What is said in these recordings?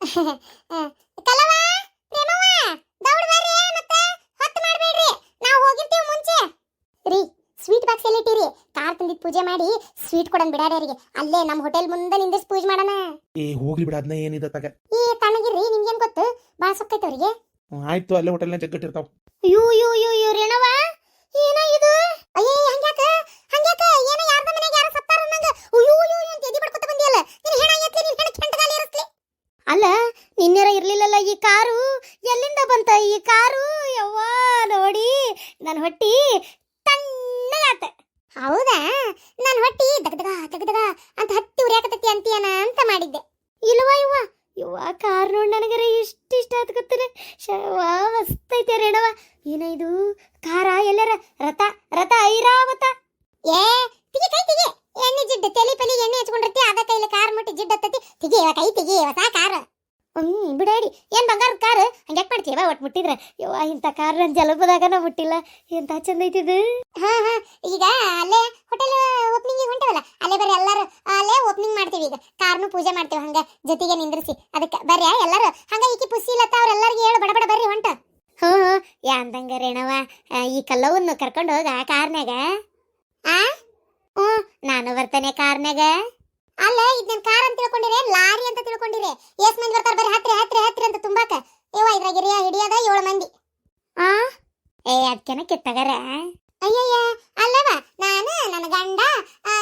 ಕಲವ ಪ್ರೇಮವ ದೌಡ್ ಬರ್ರಿ ಮತ್ತೆ ಹೊತ್ತು ಮಾಡಬೇಡ್ರಿ ನಾವು ಹೋಗಿರ್ತೀವಿ ಮುಂಚೆ ರೀ ಸ್ವೀಟ್ ಬಾಕ್ಸ್ ಎಲ್ಲ ಇಟ್ಟಿರಿ ಕಾರ್ ತಂದಿದ್ ಪೂಜೆ ಮಾಡಿ ಸ್ವೀಟ್ ಕೊಡನ್ ಬಿಡಾಡ್ಯಾರಿಗೆ ಅಲ್ಲೇ ನಮ್ಮ ಹೋಟೆಲ್ ಮುಂದೆ ನಿಂದಿಸ್ ಪೂಜೆ ಮಾಡೋಣ ಏ ಹೋಗ್ಲಿ ಬಿಡ ಅದನ್ನ ಏನಿದೆ ತಗ ಈ ತಣ್ಣಗಿರ್ರಿ ನಿಮ್ಗೇನ್ ಗೊತ್ತು ಬಾಳ ಸೊಕ್ಕೈತೆ ಅವ್ರಿಗೆ ಆಯ್ತು ಅಲ್ಲೇ ಹೋಟೆಲ್ನ ಜಗ್ಗಟ್ಟಿರ್ತಾವ ಯು ಯು ಯು ಯು ರೇಣವ ಏನ ಇದು ಅಯ್ಯ ಹಂಗ್ಯಾಕ ಏನ ಯಾರ್ದ ಮನೆಗೆ ಯಾರು ಸತ್ತಾರ ನಂಗ ಯು ಯು ಯು ಅಂತ ಎದಿ ಬಡ್ಕೊತ ಬಂದಿಯಲ್ಲ ನೀನ್ ಹೆಣ ಎತ್ಲಿ ನೀನ್ ಹೆಣ ಕೆಂಟಗಾಲಿ ಇರಸ್ಲಿ ಅಲ್ಲ ನಿನ್ನೆರ ಇರ್ಲಿಲ್ಲಲ್ಲ ಈ ಕಾರು ಎಲ್ಲಿಂದ ಬಂತ ಈ ಕಾರು ಯವ್ವಾ ನೋಡಿ ನನ್ನ ಹೊಟ್ಟಿ ತಣ್ಣಗಾತ ಹೌದಾ ನನ್ನ ಹೊಟ್ಟಿ ದಗದಗ ಅಂತ ಹತ್ತಿ ಉರಿಯಾಕತೈತಿ ಅಂತೀಯನ ಅಂತ ಮಾಡಿದ್ದೆ ಇಲ್ವಾ ಯವ್ವ ಕಾರ್ ನೋಡಿ ನನಗರ ಇಷ್ಟ ಆತ್ಕತ್ತರ ಶವಾ ಮಸ್ತೈತೆ ರೇಣವ ಏನ ಇದು ಕಾರ ಎಲ್ಲರ ರಥ ಐರಾವತ ಏ ತಿಗಿ ಕೈ ತಿಗಿ ಎಣ್ಣೆ ಜಿಡ್ಡು ತಲೆ ಪಲಿ ಎಣ್ಣೆ ಹಚ್ಕೊಂಡಿರ್ತಿ ಅದ ಕೈಲಿ ಕಾರ್ ಮುಟ್ಟಿ ಜಿಡ್ಡು ಹತ್ತತಿ ತಿಗಿ ಕೈ ತಿಗಿ ಹೊಸ ಕಾರ್ ಬಿಡಾಡಿ ಏನ್ ಬಂಗಾರದ ಕಾರ್ ಹಂಗ್ಯಾಕ್ ಮಾಡ್ತೀವ ಒಟ್ಟು ಮುಟ್ಟಿದ್ರೆ ಯವ್ವ ಇಂಥ ಕಾರ್ ನನ್ನ ಜಲಪದಾಗ ನಾ ಮುಟ್ಟಿಲ್ಲ ಎಂತ ಚಂದ ಐತಿದು ಹಾ ಈಗ ಅಲ್ಲೇ ಹೋಟೆಲ್ ಓಪನಿಂಗ್ ಹೊಂಟವಲ್ಲ ಅಲ್ಲೇ ಬರ್ರಿ ಎಲ್ಲಾರು ಅಲ್ಲೇ ಓಪನಿಂಗ್ ಮಾಡ್ತೀವಿ ಈಗ ಕಾರ್ನು ಪೂಜೆ ಮಾಡ್ತೀವಿ ಹಂಗ ಜೊತೆಗೆ ನಿಂದ್ರಿಸಿ ಅದಕ್ಕೆ ಬರ್ರಿ ಎಲ್ಲಾರು ಹಂಗ ಈಕಿ ಪುಸ್ಸಿ ಲತ್ತ ಅವ್ರೆಲ್ಲರಿಗೂ ಹೇಳು ಬಡ ಬರ್ರಿ ಹೊಂಟ ಯಾಂದಂಗ ರೇಣವ ಈ ಕಲ್ಲವನ್ನು ಕರ್ಕೊಂಡು ಹೋಗ ಕಾರ್ನ್ಯಾಗ ನಾನು ಬರ್ತೇನೆ ಕಾರ್ನ್ಯಾಗ ಅಲ್ಲ ಇದನ್ನ ಕಾರ್ ಅಂತ ತಿಳ್ಕೊಂಡಿರೆ ಲಾರಿ ಅಂತ ತಿಳ್ಕೊಂಡಿರೆ ಎಷ್ಟ್ ಮಂದಿ ಬರ್ತಾರ ಬರ್ರಿ ಹತ್ರಿ ಅಂತ ತುಂಬಾಕ ಇದ್ರಾಗ ಹಿಡಿಯದ 7 ಮಂದಿ ಅದಕ್ಕೆನ ಕಿತ್ತಗರ ಅಯ್ಯಯ್ಯ ಅಲ್ಲವ ನಾನು ನನ್ನ ಗಂಡ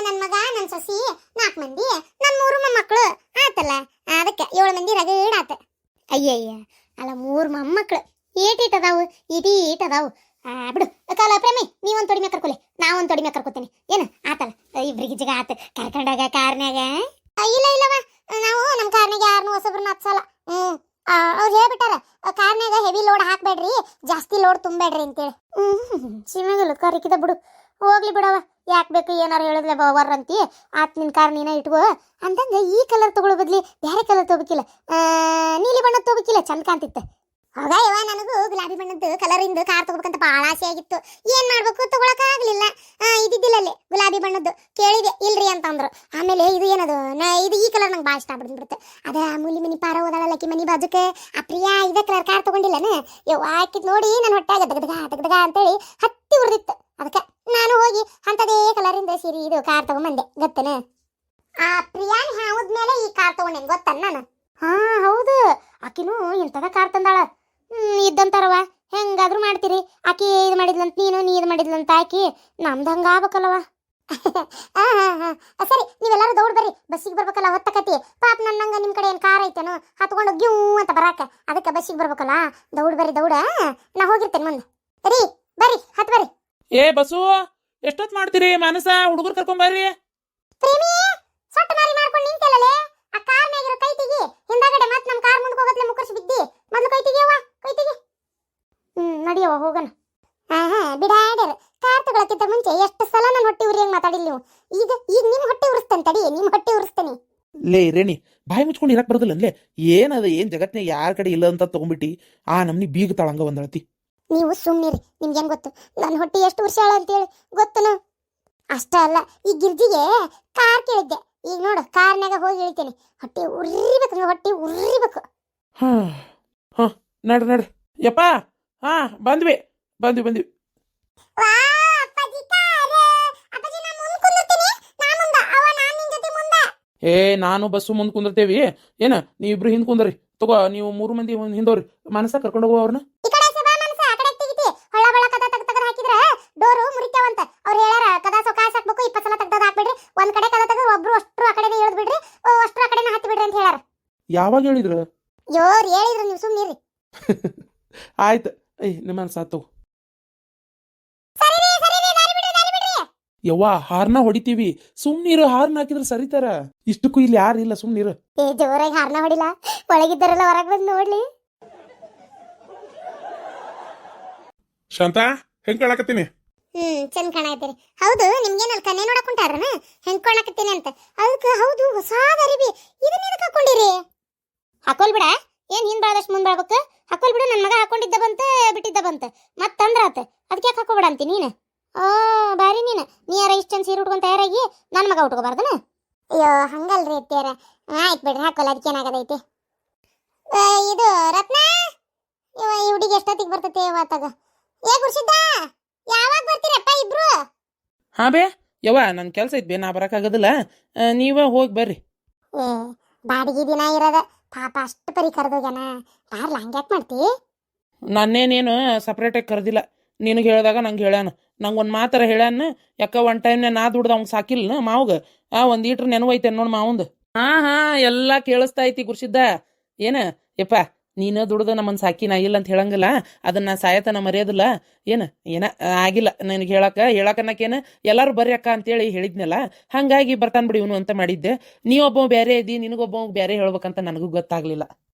ನನ್ನ ಮಗ ನನ್ನ ಸೊಸಿ 4 ಮಂದಿ ನನ್ನ 3 ಮೊಮ್ಮಕ್ಕಳು ಆತಲ್ಲ ಅದಕ್ಕೆ 7 ಮಂದಿ ರಗಡ್ ಆತ ಅಯ್ಯಯ್ಯ ಅಲ್ಲ 3 ಮೊಮ್ಮಕ್ಕಳು ಏಟೀಟ್ ಅದಾವು ಇದೀಟ್ ಅದಾವು ಬಿಡು ಕಾಲ ಪ್ರೇಮಿ ನೀವೊಂದು ತೊಡಿ ಮ್ಯಾಗ ಕರ್ಕೊಲಿ ನಾವೊಂದು ತೊಡಿ ಮ್ಯಾಗ ಕರ್ಕೊತೀನಿ ಏನು ಆತಲ್ಲ ಇಬ್ರಿಗೆ ಜಿಗ ಆತ ಕರ್ಕೊಂಡಾಗ ಕಾರ್ನ್ಯಾಗ ಇಲ್ಲವ ನಾವು ನಮ್ಮ ಕಾರ್ನ್ಯಾಗ ಯಾರನ್ನೂ ಹೊಸಬ್ರನ್ನ ಹತ್ಸಲ್ಲ ಅವ್ರು ಹೇಳ್ಬಿಟ್ಟಾರ ಕಾರ್ನ್ಯಾಗ ಹೆವಿ ಲೋಡ್ ಹಾಕ್ಬೇಡ್ರಿ ಜಾಸ್ತಿ ಲೋಡ್ ತುಂಬಬೇಡ್ರಿ ಅಂತೇಳಿ ಸಿಮಗಲ್ಲ ಕರಿಕಿದ ಬಿಡು ಹೋಗ್ಲಿ ಬಿಡವ ಯಾಕೆ ಬೇಕು ಏನಾರು ಹೇಳಿದ್ಲೆ ಬವರ್ ಅಂತಿ ಆತ್ ನಿನ್ ಕಾರ್ ನೀನ ಇಟ್ಕೋ ಅಂತಂದ್ರೆ ಈ ಕಲರ್ ತಗೊಳ್ಳೋ ಬದ್ಲಿ ಬೇರೆ ಕಲರ್ ತಗೋಬೇಕಿಲ್ಲ ನೀಲಿ ಬಣ್ಣದ ತಗೋಬೇಕಿಲ್ಲ ಚಂದ ಕಾಣ್ತಿತ್ತು ಆಗ ನನಗೂ ಗುಲಾಬಿ ಬಣ್ಣದ್ದು ಕಲರಿಂದ ಕಾರ್ ತಗೋಬೇಕಂತ ಬಹಳ ಆಸೆ ಆಗಿತ್ತು ಏನ್ ಮಾಡ್ಬೇಕು ತಗೊಳಕ ಆಗ್ಲಿಲ್ಲ ಇದ್ದಿದ್ದಿಲ್ಲ ಅಲ್ಲಿ ಗುಲಾಬಿ ಬಣ್ಣದ್ದು ಕೇಳಿದೆ ಇಲ್ರಿ ಅಂತಂದ್ರು ಆಮೇಲೆ ಇದು ಏನದು ಇದು ಈ ಕಲರ್ ನಂಗೆ ಭಾಳ ಇಷ್ಟ ಆಗ್ಬಿಡ್ಬಿಡುತ್ತೆ ಅದ ಮೂಲಿ ಮನಿ ಪಾರ ಹೋದಾಳಲ್ಲಕ್ಕಿ ಮನಿ ಬಾಜುಕ್ಕೆ ಆ ಪ್ರಿಯಾ ಇದೇ ಕಲರ್ ತಗೊಂಡಿಲ್ಲನ ಹಾಕಿದ್ ನೋಡಿ ನನ್ನ ಹೊಟ್ಟಾಗ ದಗದಗ ಅಂತೇಳಿ ಹತ್ತಿ ಉರ್ದಿತ್ತು ಅದಕ್ಕೆ ನಾನು ಹೋಗಿ ಅಂತದೇ ಕಲರಿಂದ ಸೀರೆ ಇದು ಕಾರ್ ತಗೊಂಬಂದೆ ಗೊತ್ತನ ಆ ಪ್ರಿಯಾನ್ ಹಾವುದ್ಮೇಲೆ ಈ ಕಾರ್ ತಗೊಂಡೇನ್ ಗೊತ್ತನ್ನ ನಾನು ಹೌದು ಆಕಿನೂ ಇಂಥದ ಕಾರ್ ತಂದಾಳ ಇದ್ದಂತಾರವ ಹೆಂಗಾದ್ರೂ ಮಾಡ್ತೀರಿ ಆಕಿ ಇದು ಮಾಡಿದ್ಲಂತ ನೀ ಇದು ಮಾಡಿದ್ಲಂತ ಆಕಿ ನಮ್ದು ಹಂಗ ಆಗ್ಬೇಕಲ್ಲವ ಸರಿ ನೀವೆಲ್ಲರೂ ದೌಡ್ ಬರ್ರಿ ಬಸ್ಸಿಗೆ ಬರ್ಬೇಕಲ್ಲ ಹೊತ್ತಕತಿ ಪಾಪ ನನ್ನಂಗ ನಿಮ್ ಕಡೆ ಏನ್ ಕಾರ್ ಐತೇನು ಹತ್ಕೊಂಡು ಗ್ಯೂ ಅಂತ ಬರಾಕ ಅದಕ್ಕೆ ಬಸ್ಸಿಗೆ ಬರ್ಬೇಕಲ್ಲ ದೌಡ್ ನಾ ಹೋಗಿರ್ತೇನೆ ಮುಂದೆ ರೀ ಬರ್ರಿ ಹತ್ ಬರ್ರಿ ಏ ಬಸ್ಸು ಎಷ್ಟೊತ್ ಮಾಡ್ತೀರಿ ಮನಸ ಹುಡುಗರು ಕರ್ಕೊಂಬರ್ರಿ ಪ್ರೇಮಿ ಸೊಟ್ಟ ಮಾರಿ ಮಾಡ್ಕೊಂಡು ನಿಂತಲ್ಲೇ ಆ ಕಾರ್ ಮ್ಯಾಗಿರೋ ಕೈ ತೆಗಿ ಹಿಂದಾಗಡೆ ಮತ್ ನಮ್ ಕಾರ್ ಮುಂದಕ್ಕೆ ಹೋಗತ್ಲೆ ಮುಕ್ಕರ್ಸಿ ಬಿದ್ದಿ ಮೊದ್ಲು ಕೈ ತೆಗಿಯವ್ವ ಕೈ ತೆಗಿ ನಡಿಯವ್ವ ಹೋಗೋಣ ಬಿಡಾಡ್ಯಾರ ಕಾರ್ ತಗೊಳಕ್ಕಿಂತ ಮುಂಚೆ ಎಷ್ಟು ಸಲ ನನ್ನ ಹೊಟ್ಟೆ ಉರಿಯಂಗ್ ಮಾತಾಡಿಲ್ಲ ನೀವು ಈಗ ನಿಮ್ ಹೊಟ್ಟೆ ಉರಿಸ್ತೇನೆ ತಡಿ ನಿಮ್ ಹೊಟ್ಟೆ ಉರಿಸ್ತೇನೆ ಲೇ ರೇಣಿ ಬಾಯಿ ಮುಚ್ಕೊಂಡು ಇರಕ್ ಬರೋದಿಲ್ಲ ಅನ್ಲೇ ಏನದ ಏನ್ ಜಗತ್ನಾಗ ಯಾರ ಕಡೆ ಇಲ್ಲ ಅಂತ ತಗೊಂಡ್ಬಿಟ್ಟಿ ಆ ನಮ್ನಿ ಬೀಗ ತಾಳಂಗ ಒಂದಳತಿ ನೀವು ಸುಮ್ಮನಿರಿ ನಿಮ್ಗೇನ್ ಗೊತ್ತು ನನ್ನ ಹೊಟ್ಟೆ ಎಷ್ಟು ಉರ್ಸಾಳ ಅಂತೇಳಿ ಗೊತ್ತನ ಅಷ್ಟ ಅಲ್ಲ ಈ ಗಿರ್ಜಿಗೆ ಕಾರ್ ಕೇಳಿದ್ದೆ ಈಗ ನೋಡು ಕಾರ್ನಾಗ ಹೋಗಿ ಇಳಿತೇನೆ ಹೊಟ್ಟೆ ಉರಿಬೇಕು ನಡ್ರಿ ಯಪ್ಪ ಬಂದ್ವಿ ಏ ನಾನು ಬಸ್ಸು ಮುಂದ್ ಕುಂದಿರ್ತೇವಿ ಏನ ನೀವಿಬ್ರು ಹಿಂದ್ ಕುಂದ್ರಿ ತಗೋ ನೀವು 3 ಮಂದಿ ಹಿಂದವ್ರಿ ಮನಸ ಕರ್ಕೊಂಡು ಹೋಗೋ ಅವ್ರನ್ನ ಡೋರು ಮುರಿತಾವಂತ ಅವ್ರು ಹೇಳಾರ ಕದ ಕಾಸು ಹಾಕ್ಬೇಕು 20 ಸಲ ತೆಗ್ದು ಹಾಕ್ಬಿಡ್ರಿ ಒಂದ್ ಕಡೆ ಕದ ತೆಗೆದು ಒಬ್ರು ಅಷ್ಟ್ರು ಆ ಕಡೆನೇ ಇಳಿದ್ ಬಿಡ್ರಿ ಅಷ್ಟ್ರು ಆ ಕಡೆನೇ ಹತ್ತಿ ಬಿಡ್ರಿ ಅಂತ ಹೇಳಾರ ಯಾವಾಗ ಹೇಳಿದ್ರು ಹೇಳಿದ್ರು ನೀವು ಸುಮ್ಮನಿರಿ ಆಯ್ತು ನಿಮ್ಮ ಸಾತು ಯವ್ವ ಹಾರ್ನ ಹೊಡಿತೀವಿ ಸುಮ್ನೀರು ಹಾರ್ನ ಹಾಕಿದ್ರೆ ಸರಿತಾರ ಇಷ್ಟಕ್ಕೂ ಇಲ್ಲಿ ಯಾರು ಇಲ್ಲ ಸುಮ್ನೀರು ಜೋರಾಗಿ ಹಾರ್ನ ಹೊಡಿಲ್ಲ ಒಳಗಿದ್ದಾರಲ್ಲ ಹೊರಗೆ ಬಂದು ನೋಡ್ಲಿ ಶಾಂತ ಹೆಂಗ್ ಕಾಣಕತ್ತೀನಿ ಚಂದ ಕಾಣಕತ್ತೀರಿ ಹೌದು ನಿಮ್ಗೇನಲ್ಲಿ ಕನ್ನೆ ನೋಡಕ್ ಹೊಂಟಾರನ ಹೆಂಗ್ ಕಾಣಕತ್ತೀನಿ ಅಂತ ಅದಕ್ಕೆ ಹೌದು ಹೊಸಾದ ಅರಿವಿ ಇದನ್ನ ಎದಕ್ಕೆ ಹಾಕೊಂಡಿರಿ ಹಾಕೋಲ್ ಬಿಡ ಏನ್ ಹಿಂದ್ ಬಾಳದಷ್ಟು ಮುಂದ್ ಬಾಳ್ಬೇಕು ಹಾಕೋಲ್ ಬಿಡು ನನ್ನ ಮಗ ಹಾಕೊಂಡಿದ್ದ ಬಂತ ಬಿಟ್ಟಿದ್ದ ಬಂತ ಮತ್ತಂದ್ರ ಆತ ಅದಕ್ಕೆ ಯಾಕೆ ಹಾಕೋಬೇಡ ಅಂತೀನಿ ನೀನು ಬಾರಿ ನೀನು ನೀ ಯಾರ ಇಷ್ಟ ಸೀರೆ ಉಟ್ಕೊಂಡ್ ತಯಾರಾಗಿ ನನ್ನ ಮಗ ಉಟ್ಕೋಬಾರ್ದನ ಅಯ್ಯೋ ಹಂಗಲ್ರಿ ಅತ್ಯಾರ ಆಯ್ತು ಬಿಡ್ರಿ ಹಾಕೋಲ್ಲ ಅದಕ್ಕೇನಾಗದೈತಿ ಬೇ ಯವ್ವ ನನ್ನ ಕೆಲಸ ಐತಿ ಬೇ, ನಾ ಬರೋಕ್ಕಾಗೋದಿಲ್ಲ. ನೀವೇ ಹೋಗಿ ಬರ್ರಿ. ಏ ಬಾಡಿಗೆ ದಿನ ಇರೋದ ಪಾಪ ಅಷ್ಟು ಪರಿ ಕರೆದೋಗ್ಯಾನ, ಬಾರ್ಲ ಹಂಗ್ಯಾಕ್ ಮಾಡ್ತಿ? ನನ್ನೇನೇನು ಸಪ್ರೇಟಾಗಿ ಕರೆದಿಲ್ಲ, ನಿನಗೆ ಹೇಳಿದಾಗ ನಂಗೆ ಹೇಳ್ಯಾನ. ನಂಗೆ ಒಂದು ಮಾತರ ಹೇಳ್ಯಾನ, ಯಾಕ ಒನ್ ಟೈಮ್ನೇ ನಾ ದುಡ್ದು ಅವ್ನು ಸಾಕಿಲ್ಲ ಮಾವ್ಗೆ. ಒಂದು ಈಟ್ರ್ ನೆನವೈತೆ ನೋಡಿ ಮಾವಂದು. ಹಾಂ ಎಲ್ಲ ಕೇಳಿಸ್ತಾ ಐತಿ ಗುರ್ಸಿದ್ದ. ಏನ ಯಪ್ಪ ನೀನು ದುಡ್ದು ನಮ್ಮನ್ನು ಸಾಕಿ ನಾ ಇಲ್ಲ ಅಂತ ಹೇಳಂಗಿಲ್ಲ, ಅದನ್ನ ಸಾಯತನ ಮರೆಯೋದಿಲ್ಲ. ಏನ ಆಗಿಲ್ಲ ನನಗೆ ಹೇಳಕ್ಕನ್ನಕೇನು ಎಲ್ಲರೂ ಬರ್ರಿ ಅಕ್ಕ ಅಂತೇಳಿ ಹೇಳಿದ್ನಲ್ಲ, ಹಾಗಾಗಿ ಬರ್ತಾನೆ ಬಿಡಿ ಇವನು ಅಂತ ಮಾಡಿದ್ದೆ. ನೀವೊಬ್ಬ ಬೇರೆ ಇದ್ದಿ, ನಿನಗೊಬ್ಬ ಬೇರೆ ಹೇಳ್ಬೇಕಂತ ನನಗೂ ಗೊತ್ತಾಗ್ಲಿಲ್ಲ.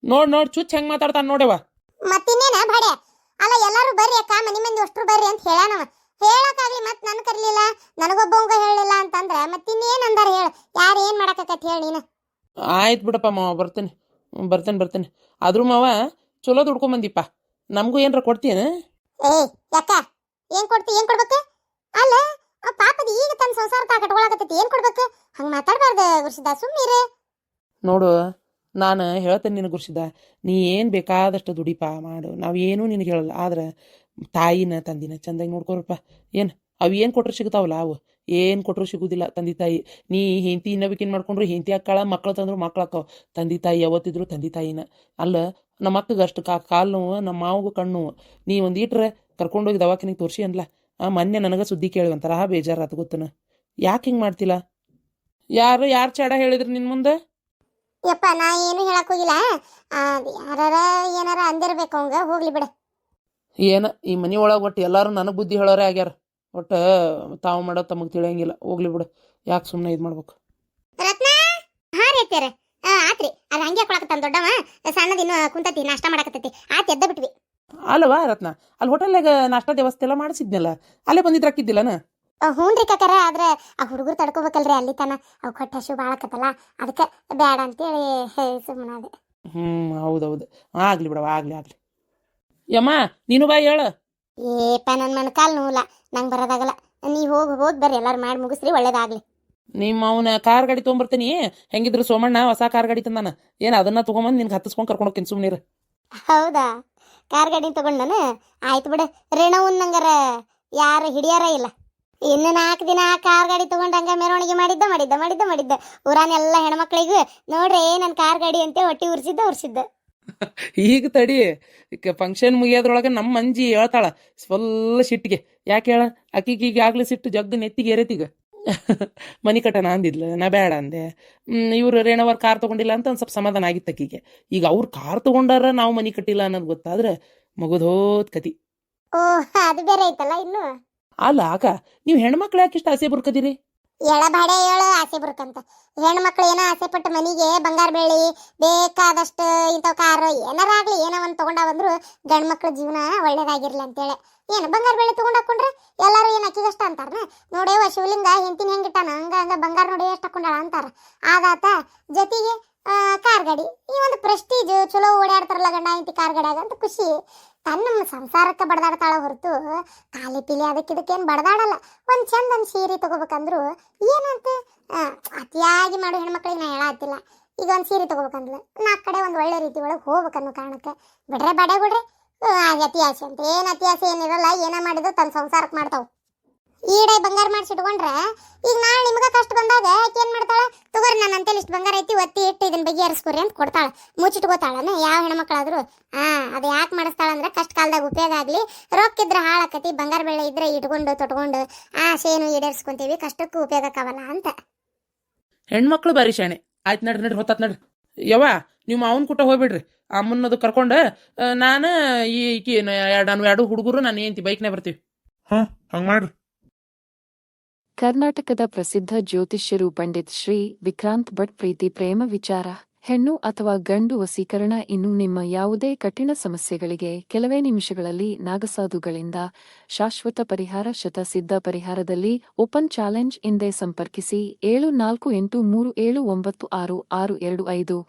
ನೋಡ್ ಚುಚ್ ಹೆಂಗ್ ಮಾತಾಡ್ತಾನೆ ನೋಡವ. ಮತ್ತಿನ್ನೇನ ಬಾಡೆ, ಅಲ್ಲ ಎಲ್ಲರೂ ಬರ್ರಿ ಅಕ್ಕ ಮನಿ ಮಂದಿ ಅಷ್ಟ್ರು ಬರ್ರಿ ಅಂತ ಹೇಳಾನವ. ಹೇಳಕ್ಕಾಗ್ಲಿ ಮತ್ ನನ್ ಕರ್ಲಿಲ್ಲ, ನನಗೊಬ್ಬವಂಗ ಹೇಳಿಲ್ಲ ಅಂತಂದ್ರೆ ಮತ್ತಿನ್ನೇನ್ ಅಂದಾರ ಹೇಳ? ಯಾರು ಏನ್ ಮಾಡಕತ್ತೈತಿ ಹೇಳಿ ನೀನು? ಆಯ್ತು ಬಿಡಪ್ಪ ಮಾವ, ಬರ್ತೇನೆ. ಆದ್ರೂ ಮಾವ ಚಲೋ ದುಡ್ಕೊಂಬಂದಿಪ್ಪ, ನಮಗೂ ಏನ್ರ ಕೊಡ್ತೀನ? ಯಾಕ ಏನ್ ಕೊಡ್ಬೇಕು? ಅಲ್ಲ ಪಾಪದ ಈಗ ತನ್ನ ಸಂಸಾರ ಕಟ್ಕೊಳಕತ್ತೈತಿ, ಏನ್ ಕೊಡ್ಬೇಕು? ಹಂಗ ಮಾತಾಡ್ಬಾರ್ದು ಗುರ್ಸಿದ, ಸುಮ್ಮೀರೆ. ನೋಡು ನಾನು ಹೇಳ್ತೇನೆ ನಿನಗೆ ಗುರ್ಸಿದ, ನೀ ಏನು ಬೇಕಾದಷ್ಟು ದುಡಿಪ ಮಾಡು, ನಾವೇನೂ ನಿನಗೆ ಹೇಳಲ್ಲ. ಆದ್ರೆ ತಾಯಿನ ತಂದಿನ ಚಂದಾಗಿ ನೋಡ್ಕೊರಪ್ಪ. ಅವು ಏನು ಕೊಟ್ರು ಸಿಗ್ತಾವಲ್ಲ, ಅವು ಏನು ಕೊಟ್ಟರು ಸಿಗುದಿಲ್ಲ. ತಂದೆ ತಾಯಿ ನೀ ಹೆಂಡತಿ ಇನ್ನಬೇಕೇನು ಮಾಡ್ಕೊಂಡ್ರು ಹೆಂಡತಿ ಅಕ್ಕಾಳ, ಮಕ್ಳು ತಂದ್ರು ಮಕ್ಳು ಅಕ್ಕಾವ. ತಂದೆ ತಾಯಿ ಯಾವತ್ತಿದ್ರು ತಂದೆ ತಾಯಿನ. ಅಲ್ಲ ನಮ್ಮ ಅಕ್ಕಗೆ ಅಷ್ಟು ಕಾಲು ನೋವು, ನಮ್ಮ ಮಾವಗೂ ಕಣ್ಣು ನೋವು. ನೀ ಒಂದು ಈಟ್ರೆ ಕರ್ಕೊಂಡೋಗಿ ದವಾಖಾನಿಗೆ ತೋರಿಸಿ ಅನ್ಲ. ಮೊನ್ನೆ ನನಗೆ ಸುದ್ದಿ ಕೇಳಿವಂತಾರ ಬೇಜಾರಾತು ಗೊತ್ತನ. ಯಾಕೆ ಹಿಂಗೆ ಮಾಡ್ತಿಲ್ಲ? ಯಾರು ಚಾಡ ಹೇಳಿದ್ರು ನಿನ್ನ ಮುಂದೆ? ಯಪ್ಪ ನಾ ಏನು ಹೇಳಕ್ ಹೋಗಿಲ್ಲ, ಯಾರ ಏನಾರ ಅಂದಿರ್ಬೇಕು ಅವಂಗ, ಹೋಗ್ಲಿ ಬಿಡ. ಈ ಮನೆ ಒಳಗೆ ಒಟ್ಟು ಎಲ್ಲರೂ ನನಗೆ ಬುದ್ಧಿ ಹೇಳೋರೇ ಆಗ್ಯಾರ. ಒಟ್ಟು ತಾವು ಮಾಡೋದು ತಮಗೆ ತಿಳಿಯಂಗಿಲ್ಲ. ಹೋಗ್ಲಿ ಬಿಡು, ಯಾಕೆ ಸುಮ್ಮನೆ ಇದು ಮಾಡ್ಬೇಕು? ರತ್ನ ಹಾ ರೀ ಅತ್ಯಾರ, ಆತ್ರಿ ಅದು ಹಂಗೆ ಕೊಳಕತ್ತಾನ ದೊಡ್ಡವ, ಸಣ್ಣದಿನ್ನು ಕುಂತತಿ ನಾಷ್ಟ ಮಾಡಕತ್ತೈತಿ, ಆತ್ ಎದ್ದ ಬಿಟ್ವಿ. ಅಲ್ವಾ ರತ್ನ, ಅಲ್ಲಿ ಹೋಟೆಲ್ನಾಗ ನಾಷ್ಟಾ ವ್ಯವಸ್ಥೆ ಎಲ್ಲ ಮಾಡಿಸಿದ್ನಲ್ಲ, ಅಲ್ಲೇ ಬಂದಿದ್ದು ಹಾಕಿದ್ದಿಲ್ಲನ? ಹ್ಞೂನ್ರಿ ಕಾಕಾರ, ಆದ್ರೆ ಆ ಹುಡುಗರು ತಡ್ಕೋಬೇಕಲ್ರಿ ಅಲ್ಲಿ ತನ, ಅವು ಕೊಟ್ಟ ಹಸು ಬಾಳಕತ್ತಲ್ಲ, ಅದಕ್ಕೆ ಬೇಡ ಅಂತೇಳಿ ಸುಮ್ಮನಾದೆ. ಹೌದೌದು, ಆಗ್ಲಿ ಬಿಡವ, ಆಗ್ಲಿ ಯಮ್ಮ ನೀನು ಬಾ ಹೇಳು. ಏಪ ನನ್ನ ಮಣ್ಕಾಲ್ ನೋವಲ್ಲ, ನಂಗೆ ಬರೋದಾಗಲ್ಲ. ನೀ ಹೋಗಿ ಬರ್ರಿ, ಎಲ್ಲಾರು ಮಾಡಿ ಮುಗಿಸ್ರಿ, ಒಳ್ಳೇದಾಗ್ಲಿ. ನಿಮ್ಮ ಅವನ ಕಾರ್ ಗಾಡಿ ತೊಗೊಂಬರ್ತೀನಿ. ಹೆಂಗಿದ್ರು ಸೋಮಣ್ಣ ಹೊಸ ಕಾರ್ ಗಾಡಿ ತಂದಾನ, ಅದನ್ನ ತಗೊಂಬಂದು ನಿನ್ಗೆ ಹತ್ತಿಸ್ಕೊಂಡು ಕರ್ಕೊಂಡು ಹೋಗ್ತೀನಿ ಸುಮ್ಮನಿರು. ಹೌದಾ, ಕಾರ್ ಗಾಡಿ ತಗೊಂಡನ? ಆಯ್ತು ಬಿಡು, ರೇಣವನ್ ನಂಗಾರ ಯಾರು ಹಿಡಿಯಾರ ಇಲ್ಲ. ಇನ್ನು 4 ದಿನ ಕಾರ್ ಗಾಡಿ ತಗೊಂಡಂಗ ಮೆರವಣಿಗೆ ಮಾಡಿದ್ದ ಊರಾನೆಲ್ಲ ಹೆಣ್ಮಕ್ಳಿಗೂ ನೋಡ್ರಿ ನನ್ನ ಕಾರ್ ಗಾಡಿ ಅಂತ ಹೊಟ್ಟಿ ಉರ್ಸಿದ್ದ. ಈಗ ತಡಿ, ಫಂಕ್ಷನ್ ಮುಗಿಯೋದ್ರೊಳಗೆ ನಮ್ಮ ಮಂಜಿ ಹೇಳ್ತಾಳ ಫುಲ್ ಸಿಟ್ಟಿಗೆ. ಯಾಕೆ ಹೇಳ? ಆಕಿಗೆ ಈಗ ಆಗ್ಲಿ ಸಿಟ್ಟು ಜಗ್ದು ನೆತ್ತಿಗೆ ಏರೈತೀಗ. ಮನಿ ಕಟ್ಟನ ಅಂದಿದ್ಲ, ನಾ ಬೇಡ ಅಂದೆ. ಇವ್ರು ರೇಣವರ್ ಕಾರ್ ತಗೊಂಡಿಲ್ಲ ಅಂತ ಒಂದು ಸ್ವಲ್ಪ ಸಮಾಧಾನ ಆಗಿತ್ತು ಆಕಿಗೆ. ಈಗ ಅವ್ರು ಕಾರ್ ತಗೊಂಡಾರ ನಾವು ಮನಿ ಕಟ್ಟಿಲ್ಲ ಅನ್ನೋದು ಗೊತ್ತಾದ್ರೆ ಮಗುದೋದ್ ಕತಿ. ಓ ಅದು ಬೇರೆ ಐತಲ್ಲ ಇನ್ನು. ಅಲ್ಲ ಅಕ್ಕ, ನೀವು ಹೆಣ್ಮಕ್ಳು ಯಾಕೆ ಇಷ್ಟ ಆಸೆ ಬುರ್ಕದಿರಿ? ಬಾಡೆ ಹೇಳು ಆಸೆ ಬುರ್ಕಂತ. ಹೆಣ್ಮಕ್ಳು ಏನೋ ಆಸೆ ಪಟ್ಟು ಮನಿಗೆ ಬಂಗಾರ ಬೆಳ್ಳಿ ಬೇಕಾದಷ್ಟು ಇಂಥವ್ ಕಾರು ಏನಾರ ಆಗ್ಲಿ, ಏನೋ ಒಂದು ತಗೊಂಡಾವಂದ್ರು ಗಂಡ್ ಮಕ್ಳ ಜೀವನ ಒಳ್ಳೇದಾಗಿರ್ಲಿ ಅಂತೇಳಿ. ಏನು ಬಂಗಾರ ಬೆಳ್ಳಿ ತಗೊಂಡ್ ಹಾಕೊಂಡ್ರೆ ಎಲ್ಲಾರು ಏನ್ ಅಕ್ಕಿಗಷ್ಟ ಅಂತಾರ? ನೋಡೇವ ಶಿವಲಿಂಗ ಹೆಂತಿನ ಹೆಂಗಿಟ್ಟಾನ, ಹಂಗ ಬಂಗಾರ ನೋಡಿ ಎಷ್ಟು ಹಾಕೊಂಡಾಳ ಅಂತಾರ. ಆದಾತ ಜೊತೆಗೆ ಕಾರ್ ಗಾಡಿ, ಈ ಒಂದು ಪ್ರೆಸ್ಟೀಜ್, ಚಲೋ ಓಡಾಡ್ತಾರಲ್ಲ ಗಂಡ ಹೆಂಡತಿ ಕಾರ್ ಗಾಡಿಯಾಗ ಅಂತ ಖುಷಿ. ತನ್ನ ಸಂಸಾರಕ್ಕೆ ಬಡದಾಡ್ತಾಳ ಹೊರತು ಖಾಲಿ ಪಿಲಿ ಅದಕ್ಕಿದಕ್ಕೇನು ಬಡದಾಡಲ್ಲ. ಒಂದು ಚಂದನ್ ಸೀರೆ ತಗೋಬೇಕಂದ್ರು ಏನಂತ ಅತಿಯಾಗಿ ಮಾಡೋ ಹೆಣ್ಮಕ್ಳಿಗೆ ನಾ ಹೇಳತ್ತಿಲ್ಲ. ಈಗ ಒಂದು ಸೀರೆ ತಗೋಬೇಕಂದ್ರೆ 4 ಕಡೆ ಒಂದು ಒಳ್ಳೆ ರೀತಿ ಒಳಗೆ ಹೋಗ್ಬೇಕನ್ನೋ ಕಾರಣಕ್ಕೆ ಬಿಡ್ರೆ ಬಡೆ ಬಿಡ್ರಿ. ಅತಿ ಆಸೆ ಅಂತ ಏನು ಅತಿ ಆಸೆ ಏನಿರಲ್ಲ, ಏನ ಮಾಡಿದ್ರು ತನ್ನ ಸಂಸಾರಕ್ಕೆ ಮಾಡ್ತಾವ. ಈಡೇ ಬಂಗಾರ ಮಾಡಿಸಿಟ್ಕೊಂಡ್ರೆ ಈಗ ನಾಳೆ ನಿಮ್ಗೆ ಕಷ್ಟ ಬಂದಾಗ ಏನ್ ಮಾಡ್ತಾಳ? ತಗೋರಿ ನಾನು ಅಂತೇಳಿ ಇಷ್ಟು ಬಂಗಾರ ಐತಿ ಒತ್ತಿ ಇಟ್ಟು ಇದನ್ನ ಬಗೆಹರಿಸ್ಕೊರಿ ಅಂತ ಕೊಡ್ತಾಳ, ಮುಚ್ಚಿಟ್ಕೋತಾಳನ. ಯಾವ ಹೆಣ್ಮಕ್ಳಾದ್ರು ಅದು ಯಾಕೆ ಮಾಡಿಸ್ತಾಳ ಅಂದ್ರೆ ಕಷ್ಟ ಕಾಲದಾಗ ಉಪಯೋಗ ಆಗ್ಲಿ, ರೊಕ್ಕ ಇದ್ರೆ ಹಾಳಾಕತಿ, ಬಂಗಾರ ಬೆಳೆ ಇದ್ರೆ ಇಟ್ಕೊಂಡು ತೊಟ್ಕೊಂಡು ಆಸೆನು ಈಡೇರಿಸ್ಕೊಂತೀವಿ, ಕಷ್ಟಕ್ಕೂ ಉಪಯೋಗಕ್ಕಾವಲ್ಲ ಅಂತ. ಹೆಣ್ಮಕ್ಳು ಬಾರಿ ಶಾಣೆ. ಆಯ್ತು ನಡ್ರಿ ಹೊತ್ತತ್ ನಡ್ರಿ. ಯವ್ವ ನೀವು ಅವನ್ ಕೂಟ ಹೋಗ್ಬಿಡ್ರಿ, ಅಮ್ಮನ್ನದು ಕರ್ಕೊಂಡು ನಾನು ನಾನು 2 ಹುಡುಗರು ನಾನು ಏನಂತಿ ಬೈಕ್ನೇ ಬರ್ತೀವಿ. ಹಂಗ ಮಾಡ್ರಿ. ಕರ್ನಾಟಕದ ಪ್ರಸಿದ್ಧ ಜ್ಯೋತಿಷ್ಯರು ಪಂಡಿತ್ ಶ್ರೀ ವಿಕ್ರಾಂತ್ ಭಟ್ ಪ್ರೀತಿ ಪ್ರೇಮ ವಿಚಾರ, ಹೆಣ್ಣು ಅಥವಾ ಗಂಡು ವಸೀಕರಣ, ಇನ್ನು ನಿಮ್ಮ ಯಾವುದೇ ಕಠಿಣ ಸಮಸ್ಯೆಗಳಿಗೆ ಕೆಲವೇ ನಿಮಿಷಗಳಲ್ಲಿ ನಾಗಸಾಧುಗಳಿಂದ ಶಾಶ್ವತ ಪರಿಹಾರ. ಶತಸಿದ್ಧ ಪರಿಹಾರದಲ್ಲಿ ಓಪನ್ ಚಾಲೆಂಜ್. ಹಿಂದೆ ಸಂಪರ್ಕಿಸಿ 7483796625.